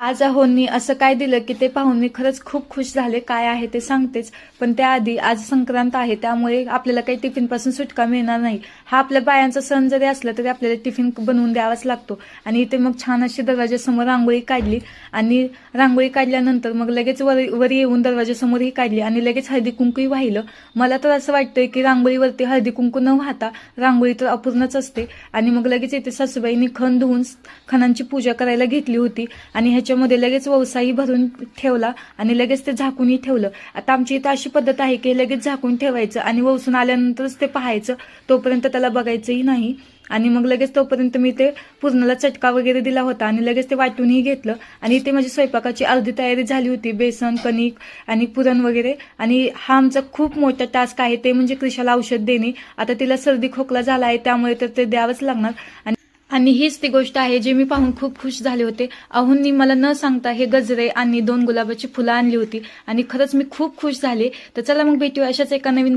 आज अहोंनी असं काय दिलं की ते पाहून मी खरंच खूप खुश झाले. काय आहे ते सांगतेच, पण त्याआधी आज संक्रांत आहे, त्यामुळे आपल्याला काही टिफिनपासून सुटका मिळणार नाही. हा आपल्या बायांचा सण जरी असला तरी आपल्याला टिफिन बनवून द्यावाच लागतो. आणि इथे मग छान अशी दरवाजासमोर रांगोळी काढली आणि रांगोळी काढल्यानंतर मग लगेच वर येऊन दरवाजासमोरही काढली आणि लगेच हळदी कुंकूही वाहिलं. मला तर असं वाटतंय की रांगोळीवरती हळदी कुंकू न वाहता रांगोळी तर अपूर्णच असते. आणि मग लगेच इथे सासूबाईंनी खण धुवून खणांची पूजा करायला घेतली होती आणि ह्याच्यामध्ये लगेच ववसाही भरून ठेवला आणि लगेच ते झाकूनही ठेवलं. आता आमची इथं अशी पद्धत आहे की लगेच झाकून ठेवायचं आणि ववसून आल्यानंतरच ते पाहायचं, तोपर्यंत त्याला बघायचंही नाही. आणि मग लगेच तोपर्यंत मी ते पूर्णाला चटका वगैरे दिला होता आणि लगेच ते वाटूनही घेतलं. आणि इथे माझी स्वयंपाकाची अर्धी तयारी झाली होती, बेसन कणिक आणि पुरण वगैरे. आणि हा आमचा खूप मोठा टास्क आहे, ते म्हणजे क्रिशाला औषध देणे. आता तिला सर्दी खोकला झाला आहे, त्यामुळे तर ते द्यावंच लागणार. आणि हीच ती गोष्ट आहे जे मी पाहून खूप खुश झाले होते. अहोंनी मला न सांगता हे गजरे आणि 2 गुलाबाची फुलं आणली होती आणि खरंच मी खूप खुश झाले. तर चला मग भेटूया अशाच एका नवीन